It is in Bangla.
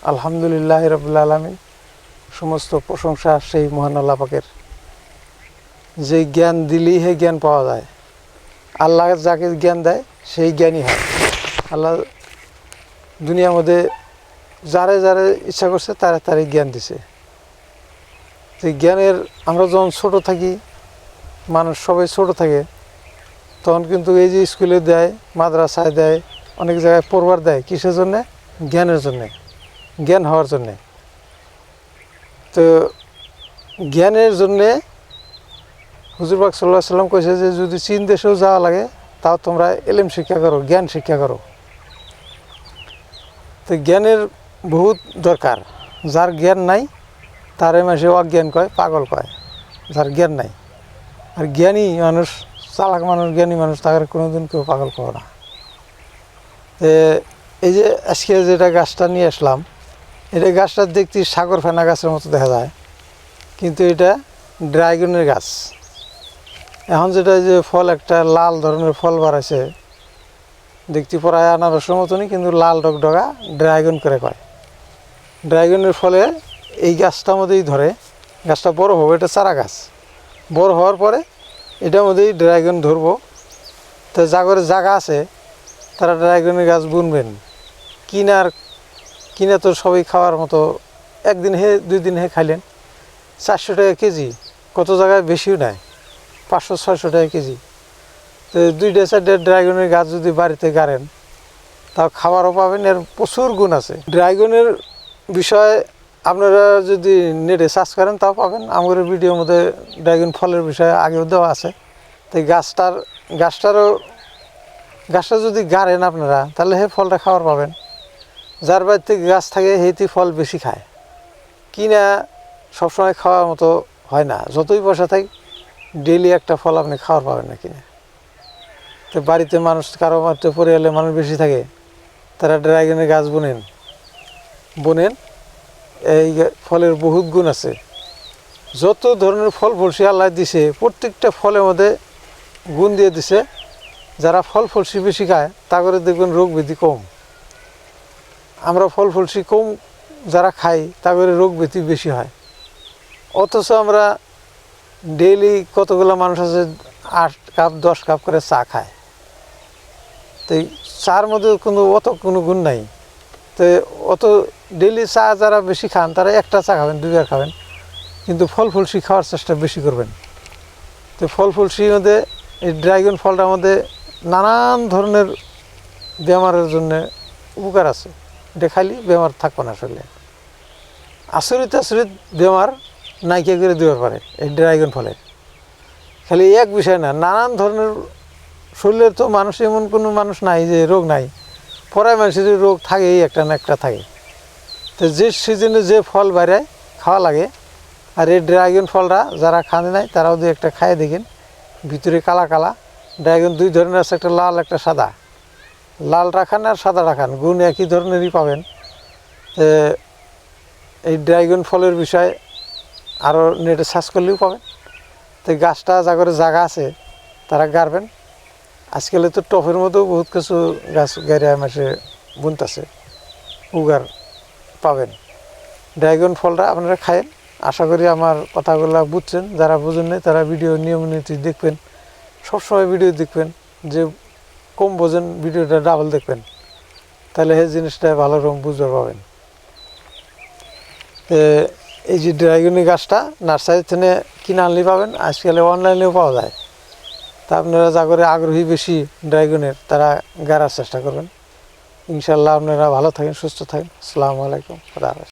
আলহামদুলিল্লাহ রাব্বিল আলামিন। সমস্ত প্রশংসা সেই মহান আল্লাহ পাকের, যে জ্ঞান দিলেই হে জ্ঞান পাওয়া যায়। আল্লাহ যাকে জ্ঞান দেয় সেই জ্ঞানই হয়। আল্লাহ দুনিয়ার মধ্যে যারে যারে ইচ্ছা করছে তারে তারে জ্ঞান দিছে। যে জ্ঞানের আমরা যখন ছোটো থাকি, মানুষ সবাই ছোটো থাকে, তখন কিন্তু এই যে স্কুলে দেয়, মাদ্রাসায় দেয়, অনেক জায়গায় পড়বার দেয়, কিসের জন্যে? জ্ঞানের জন্যে, জ্ঞান হওয়ার জন্যে। তো জ্ঞানের জন্যে হুজুর পাক সাল্লাল্লাহু আলাইহি সাল্লাম কইছে যে যদি চীন দেশেও যাওয়া লাগে তাও তোমরা এলেম শিক্ষা করো, জ্ঞান শিক্ষা করো। তো জ্ঞানের বহুত দরকার। যার জ্ঞান নাই তারে মাসে অজ্ঞান কয়, পাগল কয়, যার জ্ঞান নাই। আর জ্ঞানী মানুষ, চালাক মানুষ, জ্ঞানী মানুষ, তাকে কোনোদিন কেউ পাগল করে না। এই যে আজকে যেটা গাছটা নিয়ে আসলাম, এটা গাছটা দেখতে সাগর ফেনা গাছের মতো দেখা যায়, কিন্তু এটা ড্রাগনের গাছ। এখন যেটা যে ফল, একটা লাল ধরনের ফল বাড়াইছে, দেখতে প্রায় আনারসের মতনই, কিন্তু লাল ডগডগা, ড্রাগন করে কয়। ড্রাগনের ফলে এই গাছটার মধ্যেই ধরে, গাছটা বড় হবে, এটা চারা গাছ। বড় হওয়ার পরে এটার মধ্যেই ড্রাগন ধরবো। তো জাগরে জায়গা আছে, তারা ড্রাগনের গাছ বুনবেন। কিনা তো সবাই খাওয়ার মতো, একদিন হে 2 দিন হে খাইলেন, 400 টাকা কেজি, কত জায়গায় বেশিও নেয়, 500-600 টাকা কেজি। তো 2-4টা ড্রাগনের গাছ যদি বাড়িতে গাড়েন, তাও খাবারও পাবেন। এর প্রচুর গুণ আছে। ড্রাগনের বিষয়ে আপনারা যদি নেটে সার্চ করেন তাও পাবেন। আমাদের ভিডিওর মধ্যে ড্রাগন ফলের বিষয়ে আগেও দেওয়া আছে। তো গাছটা যদি গাড়েন আপনারা, তাহলে হে ফলটা খাওয়ার পাবেন। যার বাড়িতে গাছ থাকে হেইতে ফল বেশি খায়, কিনা সবসময় খাওয়ার মতো হয় না। যতই পয়সা থাকে, ডেইলি একটা ফল আপনি খাওয়ার পাবেন না কিনে। তো বাড়িতে মানুষ, কারো বাড়িতে পরিবারে মানুষ বেশি থাকে, তারা ড্রাগনের গাছ বোনেন। এই ফলের বহুত গুণ আছে। যত ধরনের ফল ফলসি আল্লাহ দিছে, প্রত্যেকটা ফলের মধ্যে গুণ দিয়ে দিছে। যারা ফল ফলসি বেশি খায়, তা করে দেখবেন রোগ ব্যাধি কম। আমরা ফল ফলসি কম যারা খাই, তা করে রোগ ব্যাধি বেশি হয়। অথচ আমরা ডেইলি কতগুলো মানুষ আছে 8 কাপ 10 কাপ করে চা খায়। তো চার মধ্যে কোনো গুণ নাই। তো অত ডেইলি চা যারা বেশি খান, তারা একটা চা খাবেন, 2বার খাবেন, কিন্তু ফল ফলসি খাওয়ার চেষ্টা বেশি করবেন। তো ফল ফলসির মধ্যে এই ড্রাগন ফলটার মধ্যে নানান ধরনের বেমারের জন্য উপকার আছে। এটা খাইলে বেমার থাকবে না। আসলে আচরিত বেমার নাইকিয়া করে দেওয়ার পারে এই ড্রাগন ফলে। খালি এক বিষয় না, নানান ধরনের শরীরের তো মানুষ, এমন কোনো মানুষ নাই যে রোগ নাই। পড়ায় মানুষের রোগ থাকে, একটা না একটা থাকে। তো যে সিজনে যে ফল বাইরে খাওয়া লাগে। আর এই ড্রাগন ফলটা যারা খান নাই, তারাও 2-1টা খায় দেখেন। ভিতরে কালা কালা ড্রাগন 2 ধরনের আছে, একটা লাল একটা সাদা। লালটা খান আর সাদাটা খান, গুণ একই ধরনেরই পাবেন। এই ড্রাগন ফলের বিষয়ে আরও নেটে সার্চ করলেও পাবেন। তো গাছটা যাগরে জায়গা আছে, তারা গাড়বেন। আজকাল তো টফের মধ্যেও বহুত কিছু গাছ গাড়িয়া মাসে বুনতেছে, উগার পাবেন। ড্রাগন ফলটা আপনারা খায়েন। আশা করি আমার কথাগুলো বুঝছেন। যারা বুঝেন নাই, তারা ভিডিও নিয়মিত দেখবেন, সবসময় ভিডিও দেখবেন। যে কম বোঝেন, ভিডিওটা ডাবল দেখবেন, তাহলে এই জিনিসটা ভালো রকম বুঝতে পাবেন। এই যে ড্রাগনের গাছটা নার্সারি থেকে কিনে আনলেই পাবেন, আজকাল অনলাইনেও পাওয়া যায়। তা আপনারা যা করে আগ্রহী বেশি ড্রাগনের, তারা গাড়ার চেষ্টা করবেন। ইনশাল্লাহ আপনারা ভালো থাকেন, সুস্থ থাকেন। আসসালামু আলাইকুম। খুদা হাফেজ।